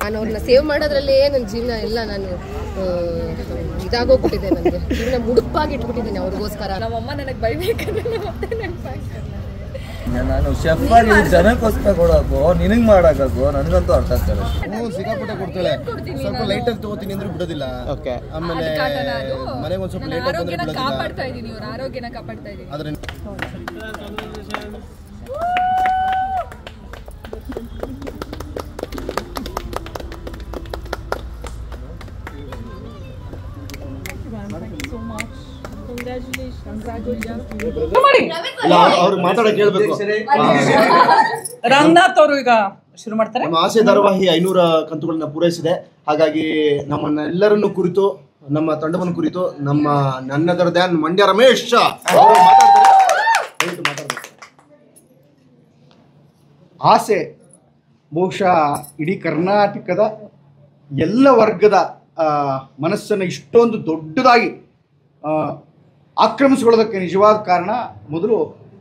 ನಾನು ಅವ್ರನ್ನ ಸೇವ್ ಮಾಡೋದ್ರಲ್ಲೇ ನನ್ನ ಜೀವನ ಎಲ್ಲ ನಾನು ಇದಾಗೋಗ್ಬಿಟ್ಟಿದೆ. ನನಗೆ ಜೀವನ ಮುಡುಪಾಗಿ ಇಟ್ಬಿಟ್ಟಿದ್ದೀನಿ ಅವ್ರಿಗೋಸ್ಕರ. ನಮ್ಮಮ್ಮ ನನಗೆ ಬೈಬೇಕಂದ್ರೆ ನಾನು ಶೆಫ್ ಆಗಿ ಜನಕ್ಕೋಸ್ಕರ ಕೊಡೋಕು ನಿನಗೆ ಮಾಡೋಕ್ಕೂ ನನಗಂತೂ ಅರ್ಥ ಆಗ್ತಾರೆ. ಸಿಕ್ಕಾಪಟ್ಟೆ ಕೊಡ್ತಾಳೆ, ಸ್ವಲ್ಪ ಲೈಟ್ ಆಗಿ ತಗೋತೀನಿ ಅಂದ್ರೆ ಬಿಡೋದಿಲ್ಲ. ಆಮೇಲೆ ಮನೆಗೆ ಒಂದು ಸ್ವಲ್ಪ ಲೇಟ್ ಆಗಿ ಬಂದ್ರೆ ಕಾಪಾಡ್ತಾ ಇದ್ದೀನಿ, ಇವ್ರ ಆರೋಗ್ಯನ ಕಾಪಾಡ್ತಾ ಇದ್ದೀನಿ. ಆದ್ರೆ ಅವ್ರು ಮಾತಾಡಕ್ಕೆ ಹೇಳ್ಬೇಕು. ರಂಗನಾಥ್ ಅವರು ಈಗ ಶುರು ಮಾಡ್ತಾರೆ. ನಮ್ಮ ಆಸೆ ಧಾರಾವಾಹಿ 500 ಕಂತುಗಳನ್ನ ಪೂರೈಸಿದೆ. ಹಾಗಾಗಿ ನಮ್ಮನ್ನೆಲ್ಲರನ್ನು ಕುರಿತು, ನಮ್ಮ ತಂಡವನ್ನು ಕುರಿತು ನನ್ನದರ ಧ್ಯಾನ್ ಮಂಡ್ಯ ರಮೇಶ್ ಆಸೆ ಬಹುಶಃ ಇಡೀ ಕರ್ನಾಟಕದ ಎಲ್ಲ ವರ್ಗದ ಮನಸ್ಸನ್ನು ಇಷ್ಟೊಂದು ದೊಡ್ಡದಾಗಿ ಆಕ್ರಮಿಸಿಕೊಳ್ಳೋದಕ್ಕೆ ನಿಜವಾದ ಕಾರಣ, ಮೊದಲು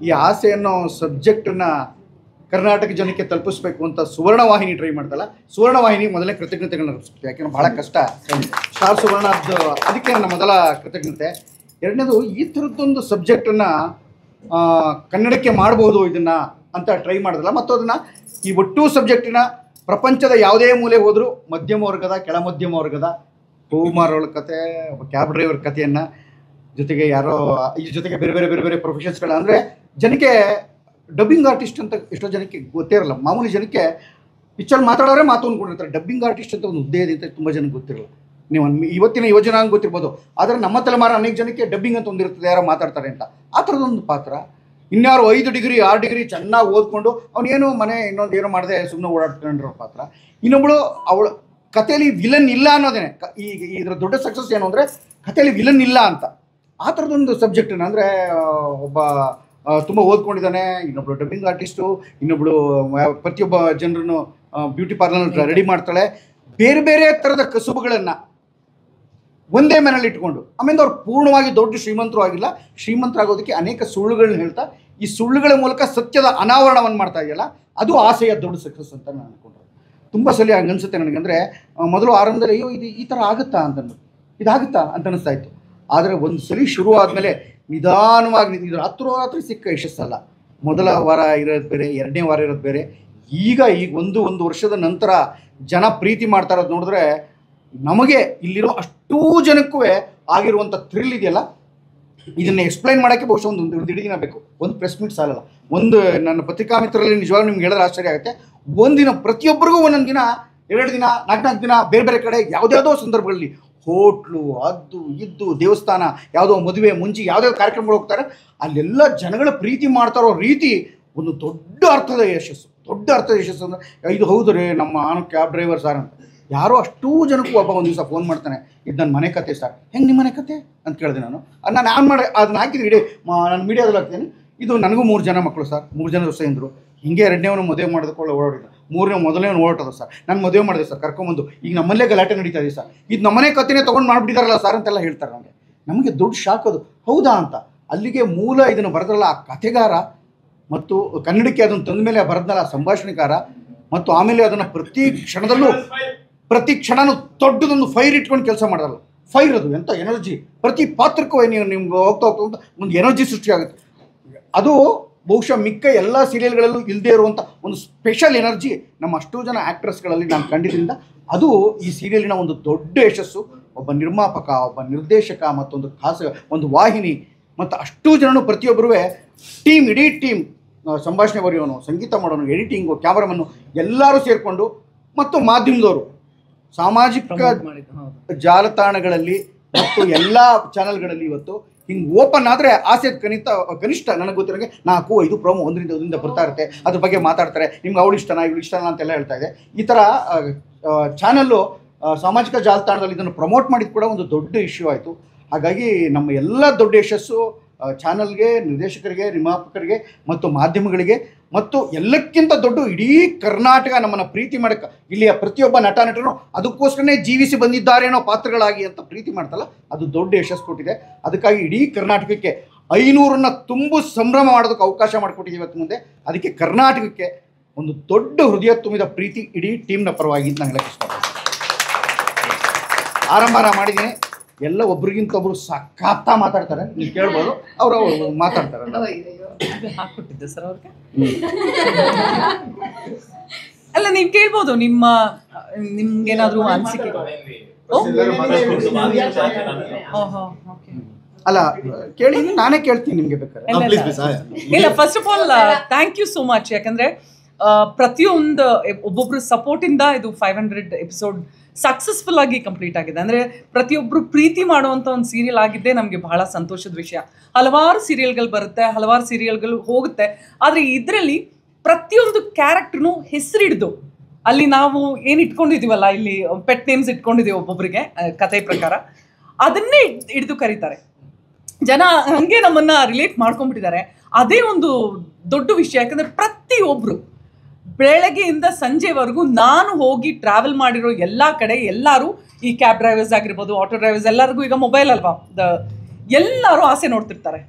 ಈ ಆಸೆ ಅನ್ನೋ ಸಬ್ಜೆಕ್ಟನ್ನು ಕರ್ನಾಟಕ ಜನಕ್ಕೆ ತಲುಪಿಸ್ಬೇಕು ಅಂತ ಸುವರ್ಣವಾಹಿನಿ ಟ್ರೈ ಮಾಡ್ತಲ್ಲ, ಸುವರ್ಣವಾಹಿನಿ ಮೊದಲನೇ ಕೃತಜ್ಞತೆಗಳನ್ನ ಅರ್ಪಿಸ್ಬೇಕು. ಯಾಕೆಂದ್ರೆ ಭಾಳ ಕಷ್ಟ ಸ್ಟಾರ್ ಸುವರ್ಣದ್ದು, ಅದಕ್ಕೆ ನನ್ನ ಮೊದಲ ಕೃತಜ್ಞತೆ. ಎರಡನೇದು, ಈ ಥರದ್ದೊಂದು ಸಬ್ಜೆಕ್ಟನ್ನು ಕನ್ನಡಕ್ಕೆ ಮಾಡ್ಬೋದು ಇದನ್ನು ಅಂತ ಟ್ರೈ ಮಾಡಿದಲ್ಲ, ಮತ್ತು ಅದನ್ನು ಈ ಒಟ್ಟು ಸಬ್ಜೆಕ್ಟಿನ ಪ್ರಪಂಚದ ಯಾವುದೇ ಮೂಲೆ ಹೋದರೂ ಮಧ್ಯಮ ವರ್ಗದ, ಕೆಳ ಮಧ್ಯಮ ವರ್ಗದ ಹೂಮಾರೋಳ ಕತೆ, ಒಬ್ಬ ಕ್ಯಾಬ್ ಡ್ರೈವರ್ ಕಥೆಯನ್ನು, ಜೊತೆಗೆ ಯಾರೋ ಈ ಜೊತೆಗೆ ಬೇರೆ ಬೇರೆ ಬೇರೆ ಬೇರೆ ಪ್ರೊಫೆಷನ್ಸ್ಗಳ, ಅಂದರೆ ಜನಕ್ಕೆ ಡಬ್ಬಿಂಗ್ ಆರ್ಟಿಸ್ಟ್ ಅಂತ ಎಷ್ಟೋ ಜನಕ್ಕೆ ಗೊತ್ತೇ ಇರಲ್ಲ. ಮಾಮೂಲಿ ಜನಕ್ಕೆ ಪಿಕ್ಚರ್ ಮಾತಾಡೋರೆ ಮಾತು ಅಂದ್ಕೊಂಡಿರ್ತಾರೆ. ಡಬ್ಬಿಂಗ್ ಆರ್ಟಿಸ್ಟ್ ಅಂತ ಒಂದು ಹುದ್ದೆ ಇದೆ ಅಂತ ತುಂಬ ಜನಕ್ಕೆ ಗೊತ್ತಿರಲ್ಲ. ನೀವು ಇವತ್ತಿನ ಯುವಜನ ಗೊತ್ತಿರ್ಬೋದು, ಆದರೆ ನಮ್ಮ ತಲೆಮಾರು ಅನೇಕ ಜನಕ್ಕೆ ಡಬ್ಬಿಂಗ್ ಅಂತ ಒಂದಿರ್ತದೆ, ಯಾರೋ ಮಾತಾಡ್ತಾರೆ ಅಂತ. ಆ ಥರದೊಂದು ಪಾತ್ರ. ಇನ್ಯಾರು 5 ಡಿಗ್ರಿ 6 ಡಿಗ್ರಿ ಚೆನ್ನಾಗಿ ಓದ್ಕೊಂಡು ಅವನೇನು ಮನೆ ಇನ್ನೊಂದು ಏನೋ ಮಾಡದೆ ಸುಮ್ಮನೆ ಓಡಾಡ್ಕೊಂಡಿರೋ ಪಾತ್ರ. ಇನ್ನೊಬ್ಬಳು ಅವಳು ಕಥೆಯಲ್ಲಿ ವಿಲನ್ ಇಲ್ಲ ಅನ್ನೋದೇನೆ ಈಗ ಇದರ ದೊಡ್ಡ ಸಕ್ಸಸ್ ಏನು ಅಂದರೆ ಕಥೆಯಲ್ಲಿ ವಿಲನ್ ಇಲ್ಲ ಅಂತ. ಆ ಥರದೊಂದು ಸಬ್ಜೆಕ್ಟನ್ನು, ಅಂದರೆ ಒಬ್ಬ ತುಂಬ ಓದ್ಕೊಂಡಿದ್ದಾನೆ, ಇನ್ನೊಬ್ಳು ಡಬ್ಬಿಂಗ್ ಆರ್ಟಿಸ್ಟು, ಇನ್ನೊಬ್ಳು ಪ್ರತಿಯೊಬ್ಬ ಜನರನ್ನು ಬ್ಯೂಟಿ ಪಾರ್ಲರ್ ರೆಡಿ ಮಾಡ್ತಾಳೆ. ಬೇರೆ ಬೇರೆ ಥರದ ಕಸುಬುಗಳನ್ನು ಒಂದೇ ಮನೇಲಿ ಇಟ್ಕೊಂಡು, ಆಮೇಲೆ ಅವ್ರು ಪೂರ್ಣವಾಗಿ ದೊಡ್ಡ ಶ್ರೀಮಂತರು ಆಗಿಲ್ಲ, ಶ್ರೀಮಂತರಾಗೋದಕ್ಕೆ ಅನೇಕ ಸುಳ್ಳುಗಳನ್ನ ಹೇಳ್ತಾ ಈ ಸುಳ್ಳುಗಳ ಮೂಲಕ ಸತ್ಯದ ಅನಾವರಣವನ್ನು ಮಾಡ್ತಾ ಇದೆಯಲ್ಲ, ಅದು ಆಸೆಯ ದೊಡ್ಡ ಸಕ್ಸಸ್ ಅಂತ ನಾನು ಅಂದ್ಕೊಂಡ್ರೆ. ತುಂಬ ಸಲ ಹಂಗೆ ಅನಿಸುತ್ತೆ ನನಗೆ. ಅಂದರೆ ಮೊದಲು ಆರಂಭದಲ್ಲಿ ಅಯ್ಯೋ ಇದು ಈ ಥರ ಆಗುತ್ತಾ ಅಂತಂದು, ಇದಾಗುತ್ತಾ ಅಂತ ಅನಿಸ್ತಾ ಇತ್ತು. ಆದರೆ ಒಂದು ಸಲ ಶುರು ಆದಮೇಲೆ ನಿಧಾನವಾಗಿ ಇದು ರಾತ್ರಿ ಸಿಕ್ಕ ಯಶಸ್ಸಲ್ಲ. ಮೊದಲ ವಾರ ಇರೋದು ಬೇರೆ, ಎರಡನೇ ವಾರ ಇರೋದು ಬೇರೆ. ಈಗ ಒಂದು ವರ್ಷದ ನಂತರ ಜನ ಪ್ರೀತಿ ಮಾಡ್ತಾ ಇರೋದು ನೋಡಿದ್ರೆ ನಮಗೆ ಇಲ್ಲಿರೋ ಅಷ್ಟೂ ಜನಕ್ಕೂ ಆಗಿರುವಂಥ ಥ್ರಿಲ್ ಇದೆಯಲ್ಲ, ಇದನ್ನು ಎಕ್ಸ್ಪ್ಲೈನ್ ಮಾಡೋಕ್ಕೆ ಬಹುಶಃ ಒಂದು ಇಡೀ ದಿನ ಬೇಕು. ಒಂದು ಪ್ರೆಸ್ ಮೀಟ್ ಸಾಲಲ್ಲ. ಒಂದು ನನ್ನ ಪತ್ರಿಕಾ ಮಿತ್ರರಲ್ಲಿ ನಿಜವಾಗ್ಲೂ ನಿಮ್ಗೆ ಹೇಳಿದ್ರೆ ಆಶ್ಚರ್ಯ ಆಗುತ್ತೆ. ಒಂದಿನ ಪ್ರತಿಯೊಬ್ಬರಿಗೂ ಒಂದೊಂದು ದಿನ, 2 ದಿನ, 4 ದಿನ ಬೇರೆ ಬೇರೆ ಕಡೆ ಯಾವುದ್ಯಾವುದೋ ಸಂದರ್ಭಗಳಲ್ಲಿ ಹೋಟ್ಲು, ಅದು ಇದ್ದು ದೇವಸ್ಥಾನ, ಯಾವುದೋ ಮದುವೆ ಮುಂಚೆ ಯಾವುದ್ಯಾವ್ದು ಕಾರ್ಯಕ್ರಮಗಳು ಹೋಗ್ತಾರೆ, ಅಲ್ಲೆಲ್ಲ ಜನಗಳ ಪ್ರೀತಿ ಮಾಡ್ತಾರೋ ರೀತಿ ಒಂದು ದೊಡ್ಡ ಅರ್ಥದ ಯಶಸ್ಸು. ದೊಡ್ಡ ಅರ್ಥದ ಯಶಸ್ಸು ಅಂದರೆ ಇದು ಹೌದು ರೀ ನಮ್ಮ ಕ್ಯಾಬ್ ಡ್ರೈವರ್ ಸರ್ ಅಂತ. ಯಾರೋ ಅಷ್ಟೂ ಜನಕ್ಕೂ ಒಬ್ಬ ಒಂದು ದಿವಸ ಫೋನ್ ಮಾಡ್ತಾನೆ, ಇದು ನನ್ನ ಮನೆ ಕತೆ ಸರ್. ಹೆಂಗೆ ನಿಮ್ಮ ಮನೆ ಕತೆ ಅಂತ ಕೇಳಿದೆ ನಾನು. ಮಾಡಿ ಅದನ್ನ ಹಾಕಿದ್ವಿ ಇಡೀ ನಾನು ಮೀಡಿಯಾದಲ್ಲಿ ಹಾಕ್ತೇನೆ. ಇದು ನನಗೂ 3 ಜನ ಮಕ್ಕಳು ಸರ್, 3 ಜನ ಸೊಸೆಯಂದರು. ಹಿಂಗೆ 2ನೇವನು ಮದುವೆ ಮಾಡೋದಕ್ಕೆ ಓಡಾಡಿದ, 3ನೇ ಮೊದಲನೇ ಓಡಾಟದ ಸರ್. ನಾನು ಮದುವೆ ಮಾಡಿದೆ ಸರ್, ಕರ್ಕೊಂಬಂದು ಈಗ ನಮ್ಮಲ್ಲೇ ಗಲಾಟೆ ನಡೀತಾ ಇದೆ ಸರ್, ಇದು ನಮ್ಮನೆ ಕತೆನೇ ತೊಗೊಂಡು ಮಾಡಿಬಿಟ್ಟಿದಾರಲ್ಲ ಸರ್ ಅಂತೆಲ್ಲ ಹೇಳ್ತಾರೆ ನನಗೆ. ನಮಗೆ ದೊಡ್ಡ ಶಾಕ್ ಅದು. ಹೌದಾ ಅಂತ. ಅಲ್ಲಿಗೆ ಮೂಲ ಇದನ್ನು ಬರೆದ್ರಲ್ಲ ಆ ಕಥೆಗಾರ, ಮತ್ತು ಕನ್ನಡಕ್ಕೆ ಅದನ್ನು ತಂದ ಮೇಲೆ ಬರೆದ್ನಲ್ಲ ಸಂಭಾಷಣೆಕಾರ, ಮತ್ತು ಆಮೇಲೆ ಅದನ್ನು ಪ್ರತಿ ಕ್ಷಣನೂ ದೊಡ್ಡದೊಂದು ಫೈರ್ ಇಟ್ಕೊಂಡು ಕೆಲಸ ಮಾಡೋಲ್ಲ. ಫೈರ್ ಅದು ಎಂಥ ಎನರ್ಜಿ. ಪ್ರತಿ ಪಾತ್ರಕ್ಕೂ ನಿಮ್ಗೆ ಹೋಗ್ತಾ ಒಂದು ಎನರ್ಜಿ ಸೃಷ್ಟಿಯಾಗುತ್ತೆ. ಅದು ಬಹುಶಃ ಮಿಕ್ಕ ಎಲ್ಲ ಸೀರಿಯಲ್ಗಳಲ್ಲೂ ಇಲ್ಲದೆ ಇರುವಂಥ ಒಂದು ಸ್ಪೆಷಲ್ ಎನರ್ಜಿ ನಮ್ಮ ಅಷ್ಟೂ ಜನ ಆ್ಯಕ್ಟ್ರೆಸ್ಗಳಲ್ಲಿ ನಾನು ಕಂಡಿದ್ದರಿಂದ ಅದು ಈ ಸೀರಿಯಲಿನ ಒಂದು ದೊಡ್ಡ ಯಶಸ್ಸು. ಒಬ್ಬ ನಿರ್ಮಾಪಕ, ಒಬ್ಬ ನಿರ್ದೇಶಕ, ಮತ್ತೊಂದು ಒಂದು ವಾಹಿನಿ, ಮತ್ತು ಅಷ್ಟೂ ಜನನು ಪ್ರತಿಯೊಬ್ಬರೂ ಇಡೀ ಟೀಮ್, ಸಂಭಾಷಣೆ ಬರೆಯೋನು, ಸಂಗೀತ ಮಾಡೋನು, ಎಡಿಟಿಂಗು, ಕ್ಯಾಮರಾಮನ್ನು ಎಲ್ಲರೂ ಸೇರಿಕೊಂಡು, ಮತ್ತು ಮಾಧ್ಯಮದವರು ಸಾಮಾಜಿಕ ಜಾಲತಾಣಗಳಲ್ಲಿ ಮತ್ತು ಎಲ್ಲ ಚಾನಲ್ಗಳಲ್ಲಿ ಇವತ್ತು ಹಿಂಗೆ ಓಪನ್ ಆದರೆ ಆಸೆ ಕನಿಷ್ಠ ನನಗೆ ಗೊತ್ತಿರೋಂಗೆ 4-5 ಪ್ರೋಮೋ ಒಂದರಿಂದ ಬರ್ತಾ ಇರುತ್ತೆ. ಅದ್ರ ಬಗ್ಗೆ ಮಾತಾಡ್ತಾರೆ. ನಿಮ್ಗೆ ಅವಳು ಇಷ್ಟನಾ ಇವಳು ಇಷ್ಟನಾ ಅಂತೆಲ್ಲ ಹೇಳ್ತಾ ಇದೆ. ಈ ಥರ ಚಾನಲ್ಲು ಸಾಮಾಜಿಕ ಜಾಲತಾಣದಲ್ಲಿ ಇದನ್ನು ಪ್ರಮೋಟ್ ಮಾಡಿದ್ದು ಕೂಡ ಒಂದು ದೊಡ್ಡ ಇಶ್ಯೂ ಆಯಿತು. ಹಾಗಾಗಿ ನಮ್ಮ ಎಲ್ಲ ದೊಡ್ಡ ಯಶಸ್ಸು ಚಾನಲ್ಗೆ, ನಿರ್ದೇಶಕರಿಗೆ, ನಿರ್ಮಾಪಕರಿಗೆ ಮತ್ತು ಮಾಧ್ಯಮಗಳಿಗೆ, ಮತ್ತು ಎಲ್ಲಕ್ಕಿಂತ ದೊಡ್ಡ ಇಡೀ ಕರ್ನಾಟಕ ನಮ್ಮನ್ನು ಪ್ರೀತಿ ಮಾಡೋಕ್ಕೆ, ಇಲ್ಲಿಯ ಪ್ರತಿಯೊಬ್ಬ ನಟನೂ ಅದಕ್ಕೋಸ್ಕರನೇ ಜೀವಿಸಿ ಬಂದಿದ್ದಾರೇನೋ ಪಾತ್ರಗಳಾಗಿ ಅಂತ ಪ್ರೀತಿ ಮಾಡ್ತಲ್ಲ, ಅದು ದೊಡ್ಡ ಯಶಸ್ಸು ಕೊಟ್ಟಿದೆ. ಅದಕ್ಕಾಗಿ ಇಡೀ ಕರ್ನಾಟಕಕ್ಕೆ 500ನ್ನ ತುಂಬು ಸಂಭ್ರಮ ಮಾಡೋದಕ್ಕೆ ಅವಕಾಶ ಮಾಡಿಕೊಟ್ಟಿದ್ದೀವಿ ಇವತ್ತು ಮುಂದೆ. ಅದಕ್ಕೆ ಕರ್ನಾಟಕಕ್ಕೆ ಒಂದು ದೊಡ್ಡ ಹೃದಯ ತುಂಬಿದ ಪ್ರೀತಿ ಇಡೀ ಟೀಮ್ನ ಪರವಾಗಿ ನಾನು ಹೇಳಕ್ಕೆ ಇಷ್ಟಪಡ್ತೀನಿ. ಆರಂಭ ಮಾಡಿದ್ದೀನಿ. ಎಲ್ಲ ಒಬ್ರಿಗಿಂತ ಒಬ್ರು ಸಖತ್ತ ಮಾತಾಡ್ತಾರೆ, ನೀವು ಕೇಳ್ಬೋದು. ಅವರು ಮಾತಾಡ್ತಾರೆ. ಹಾಕ್ಬಿಟ್ಟಿದ್ದೆ ಸರ್ ಅವ್ರಿಗೆ. ಅಲ್ಲ ನೀವು ಕೇಳ್ಬೋದು, ನಿಮ್ಗೇನಾದ್ರೂ ಅನಿಸಿಕೆ. ಅಲ್ಲ ಕೇಳಿ, ನಾನೇ ಕೇಳ್ತೀನಿ ನಿಮ್ಗೆ ಬೇಕಾದ್ರೆ. ಇಲ್ಲ, first of all thank you so much. ಯಾಕಂದ್ರೆ ಪ್ರತಿಯೊಂದು ಒಬ್ಬೊಬ್ರು ಸಪೋರ್ಟ್ ಇಂದ ಇದು 500 ಎಪಿಸೋಡ್ ಸಕ್ಸಸ್ಫುಲ್ ಆಗಿ ಕಂಪ್ಲೀಟ್ ಆಗಿದೆ. ಅಂದ್ರೆ ಪ್ರತಿಯೊಬ್ರು ಪ್ರೀತಿ ಮಾಡುವಂತ ಒಂದು ಸೀರಿಯಲ್ ಆಗಿದ್ದೇ ನಮ್ಗೆ ಬಹಳ ಸಂತೋಷದ ವಿಷಯ. ಹಲವಾರು ಸೀರಿಯಲ್ಗಳು ಬರುತ್ತೆ, ಹಲವಾರು ಸೀರಿಯಲ್ಗಳು ಹೋಗುತ್ತೆ, ಆದ್ರೆ ಇದರಲ್ಲಿ ಪ್ರತಿಯೊಂದು ಕ್ಯಾರೆಕ್ಟರ್ನು ಹೆಸರಿಡ್ದು ಅಲ್ಲಿ ನಾವು ಏನು ಇಟ್ಕೊಂಡಿದೀವಲ್ಲ, ಇಲ್ಲಿ ಪೆಟ್ ನೇಮ್ಸ್ ಇಟ್ಕೊಂಡಿದೀವಿ ಒಬ್ಬೊಬ್ರಿಗೆ ಕಥೆ ಪ್ರಕಾರ, ಅದನ್ನೇ ಹಿಡಿದು ಕರೀತಾರೆ ಜನ. ಹಂಗೆ ನಮ್ಮನ್ನ ರಿಲೇಟ್ ಮಾಡ್ಕೊಂಡ್ಬಿಟ್ಟಿದ್ದಾರೆ. ಅದೇ ಒಂದು ದೊಡ್ಡ ವಿಷಯ. ಯಾಕಂದ್ರೆ ಪ್ರತಿಯೊಬ್ರು ಬೆಳಗ್ಗೆಯಿಂದ ಸಂಜೆವರೆಗೂ ನಾನು ಹೋಗಿ ಟ್ರಾವೆಲ್ ಮಾಡಿರೋ ಎಲ್ಲ ಕಡೆ ಎಲ್ಲರೂ, ಈ ಕ್ಯಾಬ್ ಡ್ರೈವರ್ಸ್ ಆಗಿರ್ಬೋದು, ಆಟೋ ಡ್ರೈವರ್ಸ್, ಎಲ್ಲರಿಗೂ ಈಗ ಮೊಬೈಲ್ ಅಲ್ವಾ, ಎಲ್ಲರೂ ಆಸೆ ನೋಡ್ತಿರ್ತಾರೆ.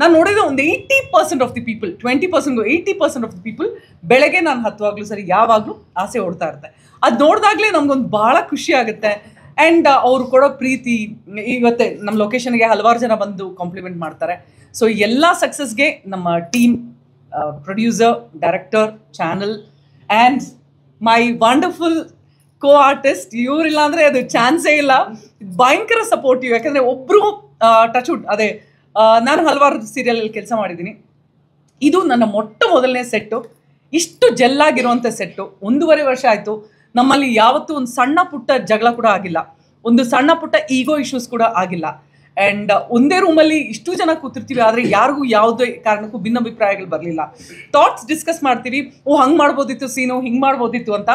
ನಾನು ನೋಡಿದ ಒಂದು 80% of the people, 20% 80% of the people ಬೆಳಗ್ಗೆ ನಾನು ಹತ್ತುವಾಗ್ಲೂ ಸರಿ ಯಾವಾಗಲೂ ಆಸೆ ಓಡ್ತಾ ಇರುತ್ತೆ. ಅದು ನೋಡಿದಾಗಲೇ ನಮ್ಗೊಂದು ಭಾಳ ಖುಷಿ ಆಗುತ್ತೆ. ಆ್ಯಂಡ್ ಅವರು ಕೊಡೋ ಪ್ರೀತಿ, ಇವತ್ತೇ ನಮ್ಮ ಲೊಕೇಶನ್ಗೆ ಹಲವಾರು ಜನ ಬಂದು ಕಾಂಪ್ಲಿಮೆಂಟ್ ಮಾಡ್ತಾರೆ. ಸೊ ಎಲ್ಲ ಸಕ್ಸಸ್ಗೆ ನಮ್ಮ team, producer, director, channel and my wonderful co artist, ಇವರಿಲ್ಲ ಅಂದರೆ ಅದು ಚಾನ್ಸೇ ಇಲ್ಲ. ಭಯಂಕರ ಸಪೋರ್ಟಿವ್. ಯಾಕಂದರೆ ಒಬ್ಬರು ಟಚ್ವುಡ್, ಅದೇ ನಾನು ಹಲವಾರು ಸೀರಿಯಲಲ್ಲಿ ಕೆಲಸ ಮಾಡಿದ್ದೀನಿ. ಇದು ನನ್ನ ಮೊದಲನೇ ಸೆಟ್ಟು. ಇಷ್ಟು ಜೆಲ್ಲಾಗಿರುವಂಥ ಸೆಟ್ಟು 1.5 ವರ್ಷ ಆಯಿತು. ನಮ್ಮಲ್ಲಿ ಯಾವತ್ತೂ ಒಂದು ಸಣ್ಣ ಪುಟ್ಟ ಜಗಳ ಕೂಡ ಆಗಿಲ್ಲ, ಒಂದು ಸಣ್ಣ ಪುಟ್ಟ ಈಗೋ ಇಶ್ಯೂಸ್ ಕೂಡ ಆಗಿಲ್ಲ. ಆ್ಯಂಡ್ ಒಂದೇ ರೂಮಲ್ಲಿ ಇಷ್ಟು ಜನ ಕೂತಿರ್ತೀವಿ, ಆದರೆ ಯಾರಿಗೂ ಯಾವುದೇ ಕಾರಣಕ್ಕೂ ಭಿನ್ನಾಭಿಪ್ರಾಯಗಳು ಬರಲಿಲ್ಲ. ಥಾಟ್ಸ್ ಡಿಸ್ಕಸ್ ಮಾಡ್ತೀವಿ, ಹಂಗೆ ಮಾಡ್ಬೋದಿತ್ತು ಸೀನು, ಹಿಂಗೆ ಮಾಡ್ಬೋದಿತ್ತು ಅಂತ.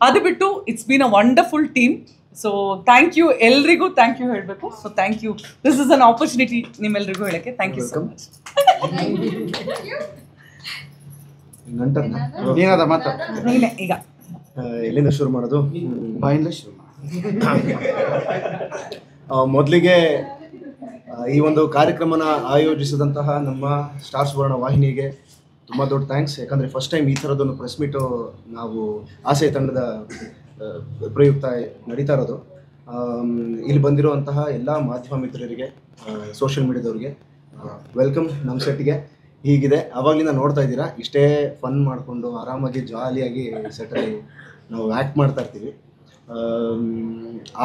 ಅದು ಬಿಟ್ಟು it's been a wonderful team. So thank you, ಎಲ್ರಿಗೂ ಥ್ಯಾಂಕ್ ಯು ಹೇಳಬೇಕು. So thank you, this is an opportunity ನಿಮ್ಮೆಲ್ರಿಗೂ ಹೇಳೋಕ್ಕೆ. Thank you so much. ಏನಾದ ಮಾತಾ ನೀನೆ ಈಗ ಎಲ್ಲಿಂದ ಶುರು ಮಾಡೋದು? ಬಾಯಿಂದ ಶುರು. ಮೊದಲಿಗೆ ಈ ಒಂದು ಕಾರ್ಯಕ್ರಮನ ಆಯೋಜಿಸಿದಂತಹ ನಮ್ಮ ಸ್ಟಾರ್ ಸುವರ್ಣ ವಾಹಿನಿಗೆ ತುಂಬ ದೊಡ್ಡ ಥ್ಯಾಂಕ್ಸ್. ಯಾಕಂದರೆ ಫಸ್ಟ್ ಟೈಮ್ ಈ ಥರದೊಂದು ಪ್ರೆಸ್ ಮೀಟು ನಾವು ಆಸೆ ತಂಡದ ಪ್ರಯುಕ್ತ ನಡೀತಾ ಇರೋದು. ಇಲ್ಲಿ ಬಂದಿರುವಂತಹ ಎಲ್ಲ ಮಾಧ್ಯಮ ಮಿತ್ರರಿಗೆ, ಸೋಷಿಯಲ್ ಮೀಡಿಯಾದವ್ರಿಗೆ ವೆಲ್ಕಮ್ ನಮ್ಮ ಸೆಟ್ಗೆ. ಹೀಗಿದೆ ಆವಾಗಲಿಂದ ನೋಡ್ತಾ ಇದ್ದೀರಾ, ಇಷ್ಟೇ ಫನ್ ಮಾಡಿಕೊಂಡು ಆರಾಮಾಗಿ ಜಾಲಿಯಾಗಿ ಸೆಟ್ಟಲ್ಲಿ ನಾವು ಆ್ಯಕ್ಟ್ ಮಾಡ್ತಾ ಇರ್ತೀವಿ.